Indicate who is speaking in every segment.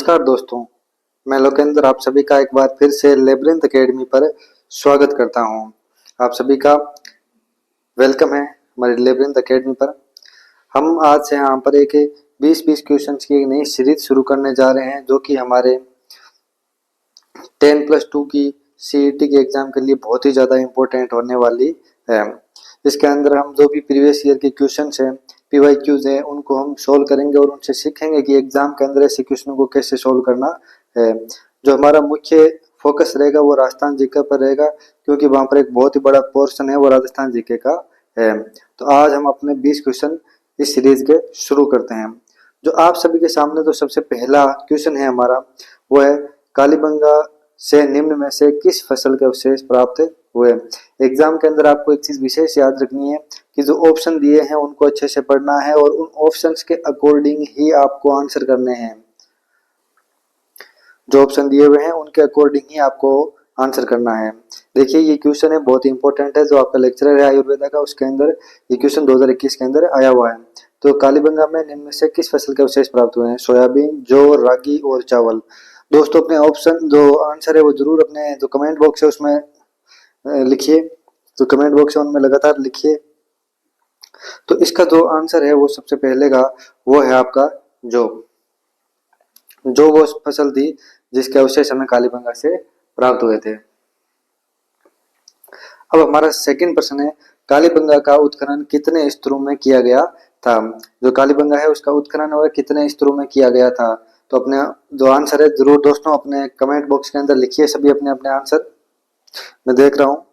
Speaker 1: नमस्कार दोस्तों, मैं लोकेंद्र आप सभी का एक बार फिर से लेब्रिंथ एकेडमी पर स्वागत करता हूं। आप सभी का वेलकम है हमारे लेब्रिंथ एकेडमी पर। हम आज से यहाँ पर एक 20-20 क्वेश्चंस की एक नई सीरीज शुरू करने जा रहे हैं, जो कि हमारे 10+2 की सीईटी के एग्जाम के लिए बहुत ही ज़्यादा इम्पोर्टेंट होने वाली है। इसके अंदर हम जो भी प्रीवियस ईयर के क्वेश्चंस हैं, पीवाईक्यूज हैं, उनको हम सोल्व करेंगे और उनसे सीखेंगे कि एग्जाम के अंदर ऐसे क्वेश्चनों को कैसे सोल्व करना है। जो हमारा मुख्य फोकस रहेगा वो राजस्थान जीके पर रहेगा, क्योंकि वहाँ पर एक बहुत ही बड़ा पोर्शन है वो राजस्थान जीके का है। तो आज हम अपने 20 क्वेश्चन इस सीरीज के शुरू करते हैं। जो आप सभी के सामने तो सबसे पहला क्वेश्चन है हमारा, वो है कालीबंगा से निम्न में से किस फसल के अवशेष प्राप्त हुए। एग्जाम के अंदर आपको एक चीज विशेष याद रखनी है कि जो ऑप्शन दिए हैं उनको अच्छे से पढ़ना है और उन ऑप्शंस के अकॉर्डिंग ही आपको आंसर करने हैं। जो ऑप्शन दिए हुए हैं उनके अकॉर्डिंग ही आपको आंसर करना है। देखिए ये क्वेश्चन है, बहुत इंपॉर्टेंट है। जो आपका लेक्चरर है आयुर्वेदा का, उसके अंदर ये क्वेश्चन 2021 के अंदर आया हुआ है। तो कालीबंगा में निम्न में से किस फसल के अवशेष प्राप्त हुए हैं? सोयाबीन, जौ, रागी और चावल। दोस्तों अपने ऑप्शन जो आंसर है वो जरूर अपने जो कमेंट बॉक्स है उसमें लिखिए। जो कमेंट बॉक्स है उनमें लगातार लिखिए। तो इसका जो आंसर है वो सबसे पहले का वो है आपका जो वो फसल थी जिसके अवशेष हमें कालीबंगा से प्राप्त हुए थे। अब हमारा सेकंड प्रश्न है, कालीबंगा का उत्खनन कितने स्तरों में किया गया था? जो कालीबंगा है उसका उत्खनन वह कितने स्तरों में किया गया था? तो अपने जो आंसर है जरूर दोस्तों अपने कमेंट बॉक्स के अंदर लिखिए सभी अपने अपने आंसर। मैं देख रहा हूँ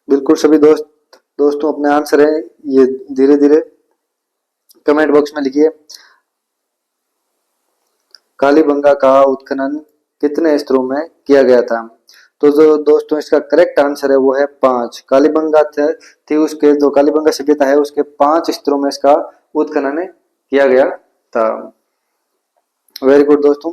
Speaker 1: बिल्कुल सभी दोस्तों अपने आंसर है ये धीरे धीरे कमेंट बॉक्स में लिखिए। कालीबंगा का उत्खनन कितने स्तरों में किया गया था? तो जो दोस्तों इसका करेक्ट आंसर है वो है 5। कालीबंगा थी उसके जो कालीबंगा सभ्यता है उसके 5 स्तरों में इसका उत्खनन किया गया था। वेरी गुड दोस्तों,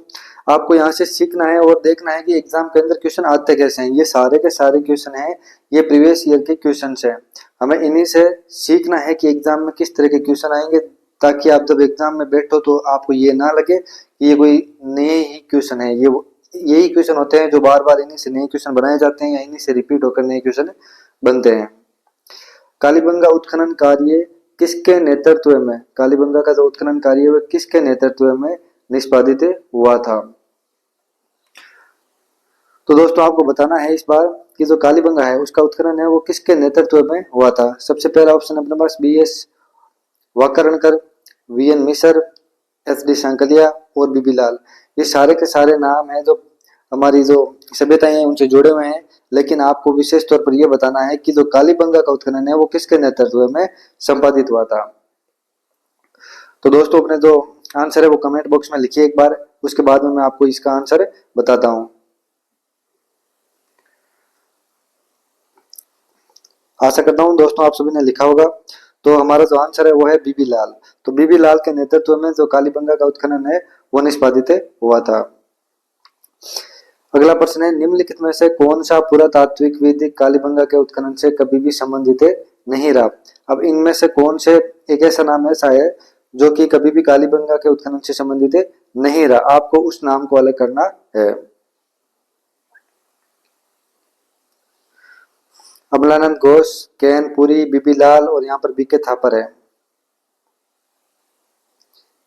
Speaker 1: आपको यहाँ से सीखना है और देखना है कि एग्जाम के अंदर क्वेश्चन आते कैसे हैं। ये सारे के सारे क्वेश्चन हैं, ये प्रीवियस ईयर के क्वेश्चन हैं। हमें इन्हीं से सीखना है कि एग्जाम में किस तरह के क्वेश्चन आएंगे, ताकि आप जब एग्जाम में बैठो तो आपको ये ना लगे कि ये कोई नए ही क्वेश्चन है। ये यही क्वेश्चन होते हैं जो बार बार इन्हीं से नए क्वेश्चन बनाए जाते हैं या इन्हीं से रिपीट होकर नए क्वेश्चन बनते हैं। कालीबंगा उत्खनन कार्य किसके नेतृत्व में, कालीबंगा का जो उत्खनन कार्य है किसके नेतृत्व में निष्पादित हुआ था? तो दोस्तों आपको बताना है इस बार कि जो कालीबंगा है उसका उत्खनन है वो किसके नेतृत्व में हुआ था। सबसे पहला ऑप्शन अपने पास BS वाकरणकर, VN मिश्र, SD सांकलिया और बीबी लाल। ये सारे के सारे नाम हैं जो हमारी जो सभ्यताएं हैं उनसे जुड़े हुए हैं, लेकिन आपको विशेष तौर पर यह बताना है कि जो कालीबंगा का उत्खनन है वो किसके नेतृत्व में संपादित हुआ था। तो दोस्तों अपने जो आंसर है वो कमेंट बॉक्स में लिखिए एक बार, उसके बाद में मैं आपको इसका आंसर बताता हूं। आशा करता हूं दोस्तों आप सभी ने लिखा होगा। तो हमारा जो आंसर है वो है बीबी लाल। तो बीबी लाल के नेतृत्व में जो कालीबंगा का उत्खनन है वो निष्पादित हुआ था। अगला प्रश्न है, निम्नलिखित में से कौन सा पुरातात्विक विधि कालीबंगा के उत्खनन से कभी भी संबंधित नहीं रहा? अब इनमें से कौन से एक ऐसा नाम ऐसा है जो कि कभी भी कालीबंगा के उत्खनन से संबंधित नहीं रहा? आपको उस नाम को अलग करना है। अमलानंद घोष, केएन पुरी, बीबी लाल और यहाँ पर बीके थापर है।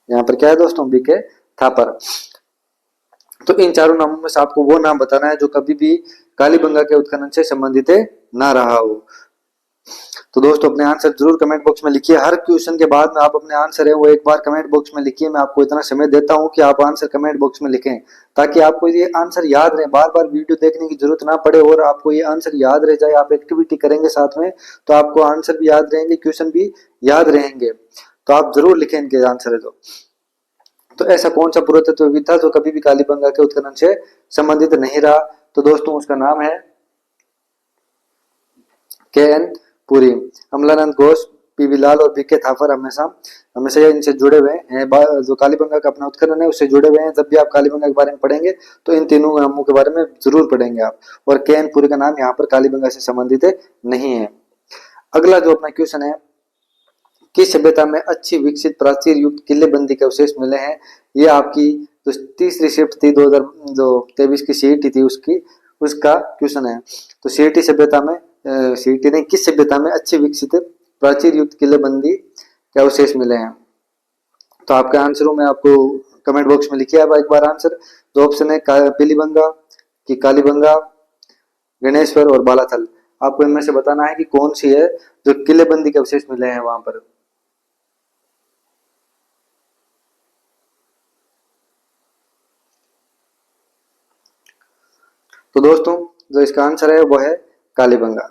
Speaker 1: यहाँ पर क्या है दोस्तों? बीके थापर। तो इन चारों नामों में से आपको वो नाम बताना है जो कभी भी कालीबंगा के उत्खनन से संबंधित ना रहा हो। तो दोस्तों अपने आंसर जरूर कमेंट बॉक्स में लिखिए। हर क्वेश्चन के बाद में आप अपने आंसर है वो एक बार कमेंट बॉक्स में लिखिए। मैं आपको इतना समय देता हूं कि आप आंसर कमेंट बॉक्स में लिखें, ताकि आपको ये आंसर याद रहे, बार बार वीडियो देखने की जरूरत ना पड़े और आपको ये आंसर याद रह जाए। आप एक्टिविटी करेंगे साथ में तो आपको आंसर भी याद रहेंगे, क्वेश्चन भी याद रहेंगे। तो आप जरूर लिखें इनके आंसर है तो ऐसा कौन सा पुरातत्व विद था जो कभी भी कालीबंगा के उत्खनन से संबंधित नहीं रहा? तो दोस्तों उसका नाम है केएन पुरी। अमलानंद घोष, पीवी लाल और बीके थापर हमेशा हमेशा इनसे जुड़े हुए हैं। जो कालीबंगा का अपना उत्खनन है उससे जुड़े हुए हैं। जब भी आप कालीबंगा के बारे में पढ़ेंगे तो इन तीनों नामों के बारे में जरूर पढ़ेंगे आप। और केएन पुरी का नाम यहाँ पर कालीबंगा से संबंधित नहीं है। अगला जो अपना क्वेश्चन है, किस सभ्यता में अच्छी विकसित प्राचीर युक्त किलेबंदी के अवशेष मिले हैं? ये आपकी जो तीसरी शिफ्ट थी 2023 की सीईटी थी उसकी, उसका क्वेश्चन है। तो सीईटी सभ्यता में सीईटी ने किस सभ्यता में अच्छी विकसित प्राचीर युक्त किलेबंदी के अवशेष मिले हैं? तो आपके आंसरों में आपको कमेंट बॉक्स में लिखिए आप एक बार आंसर। तो ऑप्शन है पीलीबंगा की कालीबंगा, गणेश्वर और बालाथल। आपको इनमें से बताना है कि कौन सी है जो किलेबंदी के अवशेष मिले हैं वहां पर। तो दोस्तों जो इसका आंसर है वो है कालीबंगा।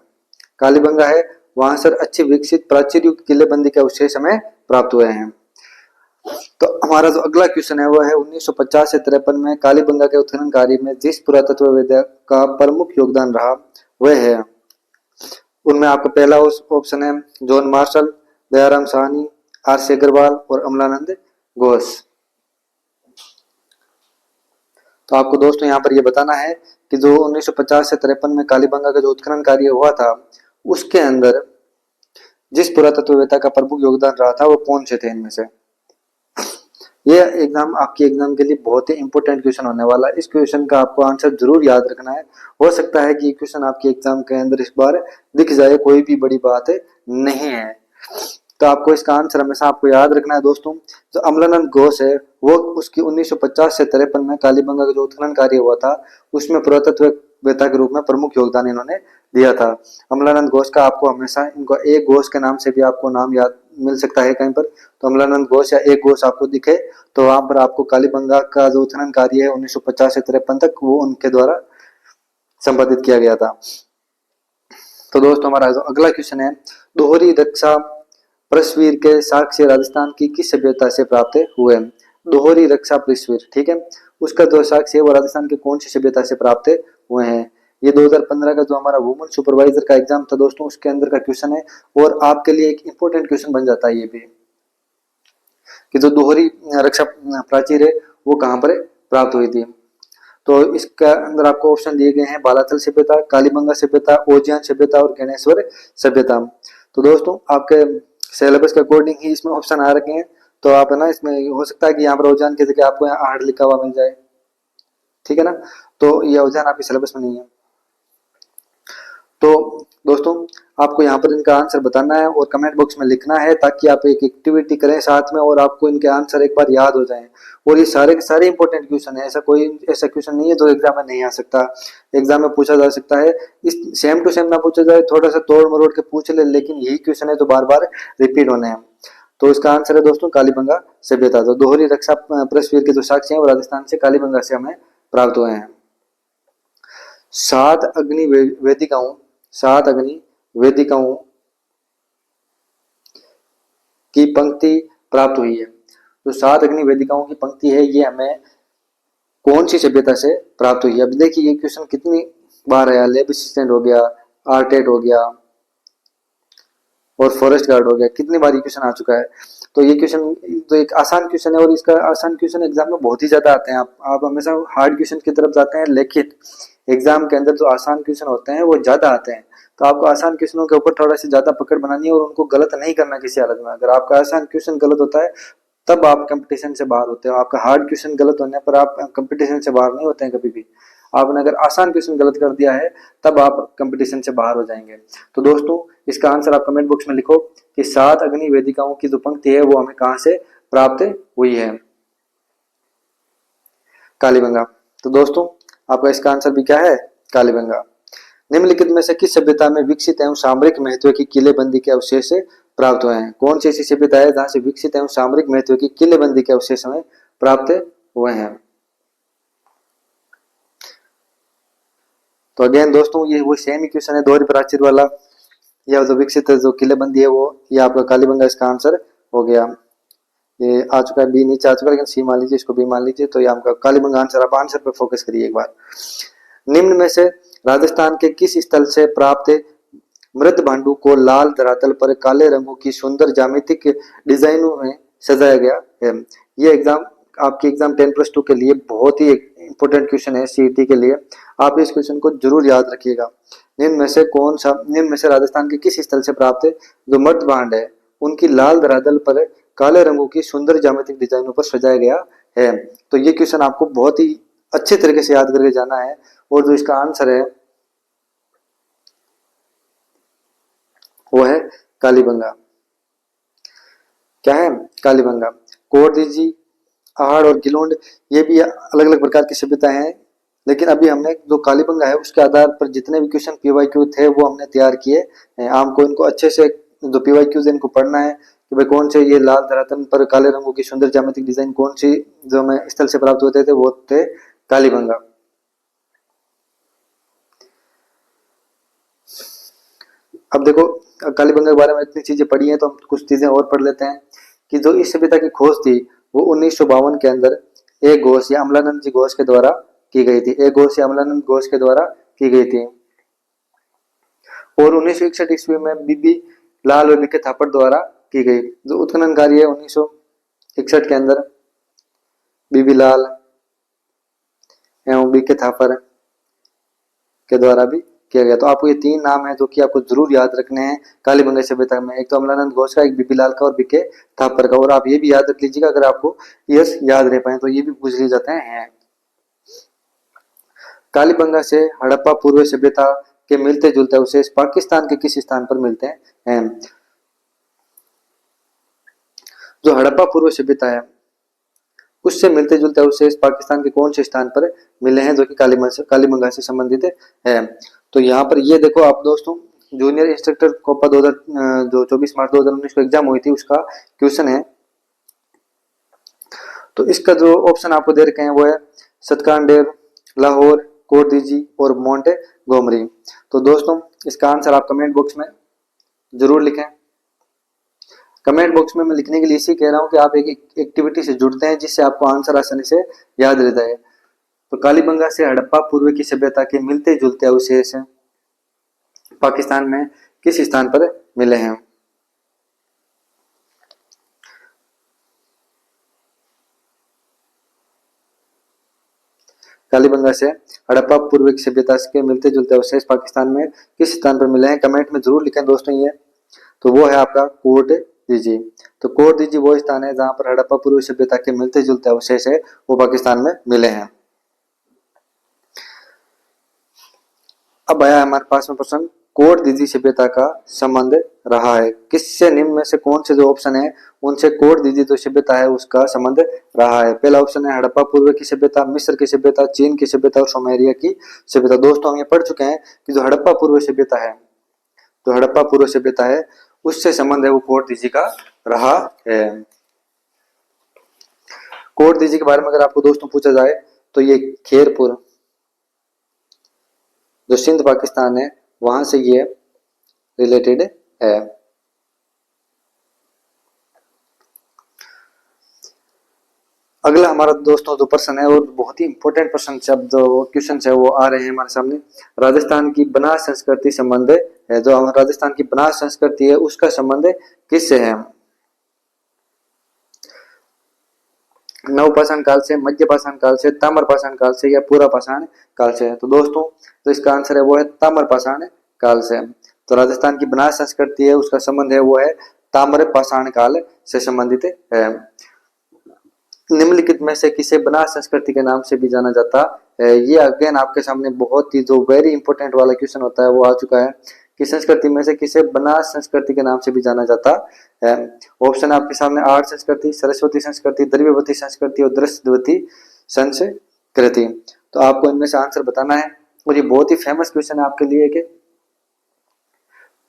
Speaker 1: कालीबंगा है, वहां से अच्छी विकसित प्राचीर युक्त किलेबंदी के अवशेष हमें प्राप्त हुए हैं। तो हमारा जो अगला क्वेश्चन है वो है 1950 से 53 में कालीबंगा के उत्खनन कार्य में जिस पुरातत्ववेत्ता का प्रमुख योगदान रहा वह है। उनमें आपका पहला ऑप्शन है John Marshall, Dayaram Sahni, R C. Agarwal और अमलानंद घोष। तो आपको दोस्तों यहाँ पर ये बताना है कि जो 1950 से 53 में कालीबंगा का जो उत्खनन कार्य हुआ था उसके अंदर जिस पुरातत्ववेत्ता का प्रमुख योगदान रहा था वो कौन से थे इनमें से। ये एग्जाम आपके एग्जाम के लिए बहुत ही इंपॉर्टेंट क्वेश्चन होने वाला है। इस क्वेश्चन का आपको आंसर जरूर याद रखना है। हो सकता है कि ये क्वेश्चन आपके एग्जाम के अंदर इस बार दिख जाए, कोई भी बड़ी बात नहीं है। तो आपको इसका आंसर हमेशा आपको याद रखना है दोस्तों। जो अमलानंद घोष है वो उसकी 1950 से 53 में कालीबंगा का जो उत्खनन कार्य हुआ था उसमें पुरातत्ववेत्ता के रूप में प्रमुख योगदान इन्होंने दिया था। अमलानंद घोष का आपको हमेशा इनको एक घोष के नाम से भी आपको नाम याद मिल सकता है कहीं पर। तो अमलानंद घोष या एक घोष आपको दिखे तो वहां पर आपको कालीबंगा का जो उत्खनन कार्य है 1950 से 53 तक वो उनके द्वारा संपादित किया गया था। तो दोस्तों हमारा जो अगला क्वेश्चन है दोहरी रक्षा प्रस्वीर के साक्ष्य राजस्थान की किस सभ्यता से प्राप्त हुए? दोहरी रक्षा प्रस्वीर, ठीक है, उसका जो साक्ष्य है वो राजस्थान के कौन सी सभ्यता से प्राप्त हुए हैं? ये 2015 का जो हमारा वुमन सुपरवाइजर का एग्जाम था दोस्तों उसके अंदर का क्वेश्चन है और आपके लिए एक इंपॉर्टेंट क्वेश्चन बन जाता है ये भी कि जो दोहरी रक्षा प्राचीर है वो कहाँ पर प्राप्त हुई थी। तो इसका अंदर आपको ऑप्शन दिए गए हैं बालाथल सभ्यता, कालीबंगा सभ्यता, ओजियान सभ्यता और गणेश्वर सभ्यता। तो दोस्तों आपके सिलेबस के अकॉर्डिंग ही इसमें ऑप्शन आ रखे हैं। तो आप है ना इसमें हो सकता है कि यहाँ पर ओजियान की जगह आपको यहाँ आहड़ लिखा हुआ मिल जाए, ठीक है ना। तो ये ओजियान आपके सिलेबस में नहीं है। तो दोस्तों आपको यहाँ पर इनका आंसर बताना है और कमेंट बॉक्स में लिखना है ताकि आप एक एक्टिविटी करें साथ में और आपको इनके आंसर एक बार याद हो जाएं। और ये सारे के सारे इंपॉर्टेंट क्वेश्चन है, ऐसा क्वेश्चन नहीं है जो एग्जाम में नहीं आ सकता। एग्जाम में पूछा जा सकता है, इस सेम टू सेम ना पूछा जाए, थोड़ा सा तोड़ मरोड़ के पूछ ले, लेकिन यही क्वेश्चन है तो बार बार रिपीट होने हैं। तो इसका आंसर है दोस्तों कालीबंगा सभ्यता। तो दोहरी रक्षा प्रस्वीर के जो साक्ष्य है वो राजस्थान से कालीबंगा से हमें प्राप्त हुए हैं। सात अग्नि वेदिकाओं की पंक्ति प्राप्त हुई है। तो सात अग्नि वेदिकाओं की पंक्ति है ये हमें कौन सी सभ्यता से प्राप्त हुई है? अब देखिए ये क्वेश्चन कितनी बार आया, लेब असिस्टेंट हो गया, आर्टेट हो गया और फॉरेस्ट गार्ड हो गया, कितनी बार ये क्वेश्चन आ चुका है। तो ये क्वेश्चन तो एक आसान क्वेश्चन है और इसका आसान क्वेश्चन एग्जाम में बहुत ही ज्यादा आते हैं। आप हमेशा हार्ड क्वेश्चन की तरफ जाते हैं लेकिन एग्जाम के अंदर जो आसान क्वेश्चन होते हैं वो ज्यादा आते हैं। तो आपको आसान क्वेश्चनों के ऊपर थोड़ा सी ज्यादा पकड़ बनानी है और उनको गलत नहीं करना किसी हालत में। अगर आपका आसान क्वेश्चन गलत होता है तब आप कंपटीशन से बाहर होते हो। आपका हार्ड क्वेश्चन गलत होने पर आप कंपटीशन से बाहर नहीं होते हैं कभी भी। आपने अगर आसान क्वेश्चन गलत कर दिया है तब आप कंपटीशन से बाहर हो जाएंगे। तो दोस्तों इसका आंसर आप कमेंट बॉक्स में लिखो कि सात अग्नि वेदिकाओं की जो पंक्ति है वो हमें कहां से प्राप्त हुई है? कालीबंगा। तो दोस्तों आपका इसका आंसर भी क्या है? कालीबंगा। निम्नलिखित में से किस सभ्यता में विकसित एवं सामरिक महत्व की किलेबंदी के अवशेष प्राप्त हुए हैं? कौन सी ऐसी सभ्यता है जहां से विकसित एवं सामरिक महत्व की किलेबंदी के अवशेष हमें प्राप्त हुए हैं? तो अगेन दोस्तों ये वो सेम ही क्वेश्चन है दोहरी प्राचीर वाला। यह जो विकसित जो किलेबंदी है वो ये आपका कालीबंगा इसका आंसर हो गया। ये आ चुका है, बी नीचे आ चुका है लेकिन सी मान लीजिए, इसको बी मान लीजिए। तो ये आपका कालीबंगा आंसर। आप आंसर पर फोकस करिए एक बार। निम्न में से राजस्थान के किस स्थल से प्राप्त मृत भांडू को लाल धरातल पर काले रंगों की सुंदर ज्यामितिक डिजाइनों में सजाया गया है? ये एग्जाम आपके एग्जाम 10+2 के लिए बहुत ही इंपॉर्टेंट क्वेश्चन है सीईटी के लिए। आप इस क्वेश्चन को जरूर याद रखिएगा। निम्न में से राजस्थान के किस स्थल से प्राप्त जो मृत भांड है उनकी लाल धरातल पर काले रंगों की सुंदर ज्यामितिक डिजाइनों पर सजाया गया है। तो ये क्वेश्चन आपको बहुत ही अच्छे तरीके से याद करके जाना है। और जो इसका आंसर है वो है कालीबंगा। क्या है? कालीबंगा। कोरदीजी, आहड़ और गिलोंड ये भी अलग अलग प्रकार की सभ्यताएं हैं, लेकिन अभी हमने जो कालीबंगा है उसके आधार पर जितने भी क्वेश्चन पीवाईक्यू थे वो हमने तैयार किए हैं। आपको इनको अच्छे से जो पीवाईक्यूज इनको पढ़ना है कि भाई कौन से ये लाल धरातल पर काले रंगों की सुंदर ज्यामितिक डिजाइन कौन सी जो हमें स्थल से प्राप्त होते थे वो थे कालीबंगा। अब देखो कालीबंगा के बारे में इतनी चीजें पढ़ी हैं तो हम कुछ चीजें और पढ़ लेते हैं कि जो इस सभ्यता की खोज थी वो 1952 के अंदर एक घोष या अमलानंद जी घोष के द्वारा की गई थी। एक घोष या अमलानंद घोष के द्वारा की गई थी। और 1961 ईस्वी में बीबी लाल और बीके थापड़ द्वारा की गई। जो उत्खनन कार्य है 1961 के अंदर बीबी लाल एवं बीके थापर के द्वारा भी किया गया। तो आपको ये तीन नाम है जो कि आपको जरूर याद रखने हैं कालीबंगा सभ्यता में। एक तो अमलानंद घोष का, एक बीबी लाल का और बीके थापर का। और आप ये भी याद रख लीजिएगा, अगर आपको यस याद रह पाए तो ये भी पूछ लिए जाते हैं। कालीबंगा से हड़प्पा पूर्व सभ्यता के मिलते जुलते अवशेष पाकिस्तान के किस स्थान पर मिलते हैं? जो हड़प्पा पूर्व सभ्यता है उससे मिलते जुलते अवशेष पाकिस्तान के कौन से स्थान पर मिले हैं जो कि कालीबंगा से संबंधित है? तो यहाँ पर ये देखो आप दोस्तों, जूनियर इंस्ट्रक्टर कोपा 2000 जो 24 मार्च 2019 को एग्जाम हुई थी उसका क्वेश्चन है। तो इसका जो ऑप्शन आपको दे रखे हैं वो है सतकांडेर, लाहौर, कोरदीजी और मोंटे गोमरी। तो दोस्तों इसका आंसर आप कमेंट बॉक्स में जरूर लिखें। कमेंट बॉक्स में मैं लिखने के लिए इसी कह रहा हूं कि आप एक एक्टिविटी से जुड़ते हैं जिससे आपको आंसर आसानी से याद रहता है। तो कालीबंगा से हड़प्पा पूर्व की सभ्यता के मिलते जुलते अवशेष पाकिस्तान में किस स्थान पर मिले हैं? कालीबंगा से हड़प्पा पूर्व की सभ्यता के मिलते जुलते अवशेष पाकिस्तान में किस स्थान पर मिले हैं? कमेंट में जरूर लिखें दोस्तों। ये तो वो है आपका कोरदीजी। तो कोरदीजी वो स्थान है जहां पर हड़प्पा पूर्व सभ्यता के मिलते जुलते अवशेष है वो पाकिस्तान में मिले हैं। अब आया हमारे पास में प्रश्न, कोरदीजी सभ्यता का संबंध रहा है किससे? निम्न में से कौन से जो ऑप्शन है उनसे कोरदीजी जो सभ्यता है उसका संबंध रहा है? पहला ऑप्शन है हड़प्पा पूर्व की सभ्यता, मिस्र की सभ्यता, चीन की सभ्यता और सुमेरिया की सभ्यता। दोस्तों हम ये पढ़ चुके हैं कि जो हड़प्पा पूर्व सभ्यता है, जो हड़प्पा पूर्व सभ्यता है उससे संबंध है वो कोरदीजी का रहा है। कोरदीजी के बारे में अगर आपको दोस्तों पूछा जाए तो ये खेरपुर जो सिंध पाकिस्तान है वहां से ये रिलेटेड है। अगला हमारा दोस्तों जो प्रश्न है और बहुत ही इंपॉर्टेंट प्रश्न शब्द जो क्वेश्चन है वो आ रहे हैं हमारे सामने। राजस्थान की बनास संस्कृति संबंध है, जो राजस्थान की बनास संस्कृति है उसका संबंध किससे है? नवपाषाण काल से, मध्य पाषाण काल से, ताम्र पाषाण काल से या पूरा पाषाण काल से? तो दोस्तों तो इसका आंसर है वो है ताम्र पाषाण काल से। तो राजस्थान की बनास संस्कृति है उसका संबंध है वो है ताम्र पाषाण काल से संबंधित है। निम्नलिखित में से किसे बनास संस्कृति के नाम से भी जाना जाता है? ये अगेन आपके सामने बहुत ही जो वेरी इंपॉर्टेंट वाला क्वेश्चन होता है वो आ चुका है कि संस्कृति में से किसे बनास संस्कृति के नाम से भी जाना जाता है? ऑप्शन आपके सामने आर्य संस्कृति, सरस्वती संस्कृति, द्रव्यवती संस्कृति और दृश्यवती संस्कृति। तो आपको इनमें से आंसर बताना है। और ये बहुत ही फेमस क्वेश्चन है आपके लिए, कि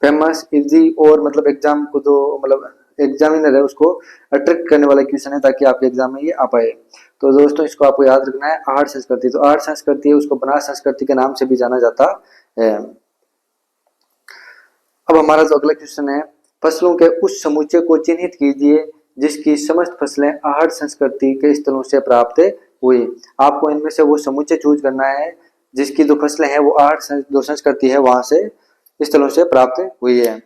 Speaker 1: फेमस इजी और मतलब एग्जाम को जो मतलब एग्जामिनर है उसको अट्रैक्ट करने वाला क्वेश्चन है ताकि आपके एग्जाम में ये आ पाए। तो दोस्तों इसको आपको याद रखना है, आर्य संस्कृति। तो आर्य संस्कृति है उसको बनास संस्कृति के नाम से भी जाना जाता है। अब हमारा जो अगला क्वेश्चन है, फसलों के उस समुच्चय को चिन्हित कीजिए जिसकी समस्त फसलें आहड़ संस्कृति के स्थलों से प्राप्त हुई। आपको इनमें से वो समुच्चय चूज करना है जिसकी जो फसलें हैं वो आहड़ जो संस्कृति है वहां से स्थलों से प्राप्त हुई है।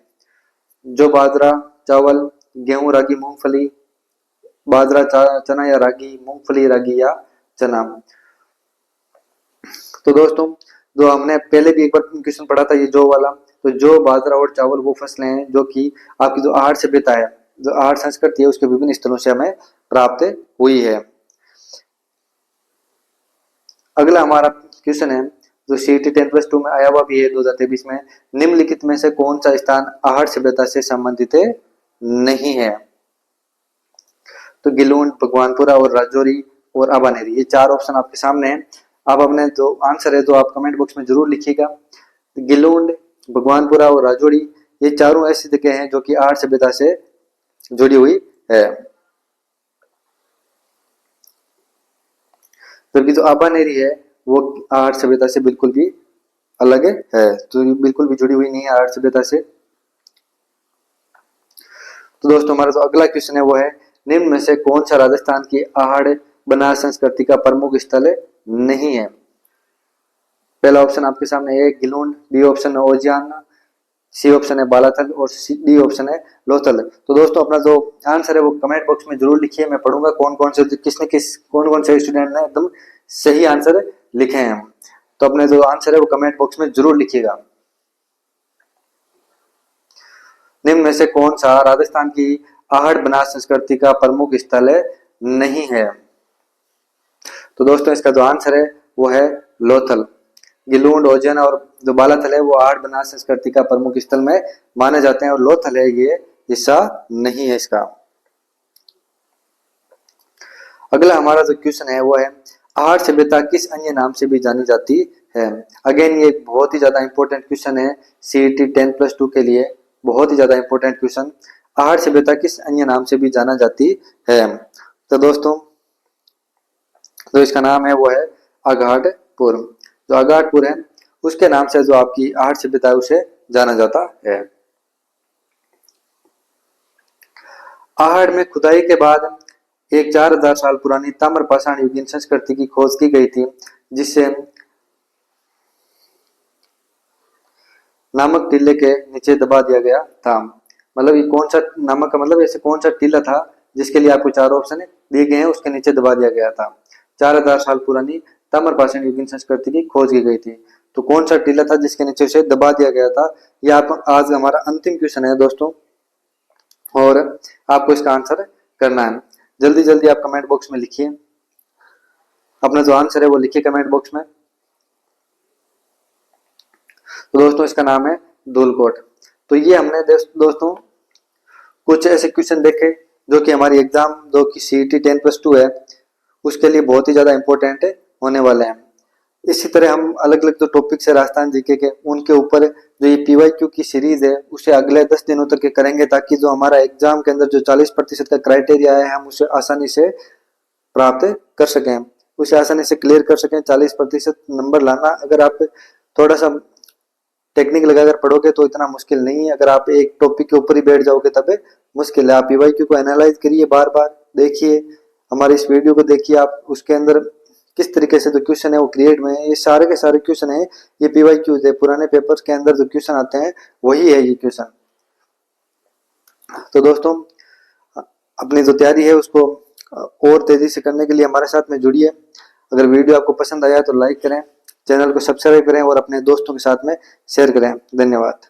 Speaker 1: जो बाजरा, चावल, गेहूं, रागी, मूंगफली, बाजरा, चना या रागी, मूंगफली, रागी या चना। तो दोस्तों जो हमने पहले भी एक बार क्वेश्चन पढ़ा था ये जो वाला, तो जो बाजरा और चावल वो फसलें हैं जो कि आपकी जो आहड़ सभ्यता है, जो आहड़ संस्कृति है उसके विभिन्न स्थलों से हमें प्राप्त हुई है। अगला हमारा क्वेश्चन है जो CET 10+2 में आया हुआ भी है 2023 में, निम्नलिखित में से कौन सा स्थान आहट सभ्यता से संबंधित नहीं है? तो गिलून, भगवानपुरा और राजौरी और आबानेरी, ये चार ऑप्शन आपके सामने हैं। आप अपने जो आंसर है तो आप कमेंट बॉक्स में जरूर लिखिएगा। गिलून, भगवानपुरा और राजौरी ये चारों ऐसी जगह हैं जो कि आहट सभ्यता से जुड़ी हुई है। जबकि जो आबानेरी है वो आहट सभ्यता से बिल्कुल भी अलग है, तो बिल्कुल भी जुड़ी हुई नहीं है आहट सभ्यता से। तो दोस्तों हमारा जो अगला क्वेश्चन है वो है, निम्न में से कौन सा राजस्थान की आहड़ बनास संस्कृति का प्रमुख स्थल नहीं है? पहला ऑप्शन आपके सामने है गिलून, बी ऑप्शन है ओजियान, सी ऑप्शन है बालाथल और डी ऑप्शन है लोथल। तो दोस्तों अपना जो आंसर है वो कमेंट बॉक्स में जरूर लिखिए, मैं पढ़ूंगा कौन कौन से स्टूडेंट ने एकदम सही आंसर लिखे हैं। तो अपने जो आंसर है वो कमेंट बॉक्स में जरूर लिखिएगा। निम्न में से कौन सा राजस्थान की आहड़ बनास संस्कृति का प्रमुख स्थल नहीं है? तो दोस्तों इसका जो आंसर है वो है लोथल। गिलून, ओजन और जो बालाथल है वो आहड़ बनास संस्कृति का प्रमुख स्थल में माने जाते हैं और लोथल है ये हिस्सा नहीं है इसका। अगला हमारा जो क्वेश्चन है वो है, आहड़ सभ्यता किस अन्य नाम से भी जानी जाती है? अगेन ये बहुत ही ज्यादा इंपॉर्टेंट क्वेश्चन है CET 10+2 के लिए, बहुत ही ज्यादा इंपॉर्टेंट क्वेश्चन। आहड़ सभ्यता किस अन्य नाम से भी जाना जाती है? तो दोस्तों जो इसका नाम है वो है अघाटपुर। जो अघाटपुर है उसके नाम से जो आपकी आहड़ सभ्यता है उसे जाना जाता है। आहड़ में खुदाई के बाद एक 4000 साल पुरानी ताम्रपाषाण युगीन संस्कृति की खोज की गई थी, जिससे नामक टीले के नीचे दबा दिया गया था। मतलब ये कौन सा नामक का मतलब ऐसे कौन सा टीला था जिसके लिए आपको चार ऑप्शन दिए गए हैं, उसके नीचे दबा दिया गया था। 4000 साल पुरानी ताम्रपाषाण युगीन संस्कृति की खोज की गई थी, तो कौन सा टीला था जिसके नीचे उसे दबा दिया गया था? यह आप आज हमारा अंतिम क्वेश्चन है दोस्तों, और आपको इसका आंसर करना है। जल्दी जल्दी आप कमेंट बॉक्स में लिखिए, अपना जो आंसर है वो लिखिए कमेंट बॉक्स में। तो दोस्तों इसका नाम है धूलकोट। तो ये हमने दोस्तों कुछ ऐसे क्वेश्चन देखे जो कि हमारी एग्जाम जो कि CET 10+2 है उसके लिए बहुत ही ज्यादा इंपॉर्टेंट होने वाले हैं। इसी तरह हम अलग अलग जो टॉपिक्स है राजस्थान जीके के उनके ऊपर जो ये PYQ की सीरीज है उसे अगले 10 दिनों तक के करेंगे, ताकि जो हमारा एग्जाम के अंदर जो 40% का क्राइटेरिया है हम उसे आसानी से प्राप्त कर सकें, उसे आसानी से क्लियर कर सकें। 40% नंबर लाना, अगर आप थोड़ा सा टेक्निक लगाकर पढ़ोगे तो इतना मुश्किल नहीं है, अगर आप एक टॉपिक के ऊपर ही बैठ जाओगे तब मुश्किल है। आप PYQ को एनालाइज करिए, बार बार देखिए, हमारे इस वीडियो को देखिए, आप उसके अंदर किस तरीके से जो क्वेश्चन है वो क्रिएट में है। ये सारे के सारे क्वेश्चन है ये PYQ है, पुराने पेपर्स के अंदर जो क्वेश्चन आते हैं वही है ये क्वेश्चन। तो दोस्तों अपनी जो तैयारी है उसको और तेजी से करने के लिए हमारे साथ में जुड़िए। अगर वीडियो आपको पसंद आया तो लाइक करें, चैनल को सब्सक्राइब करें और अपने दोस्तों के साथ में शेयर करें। धन्यवाद।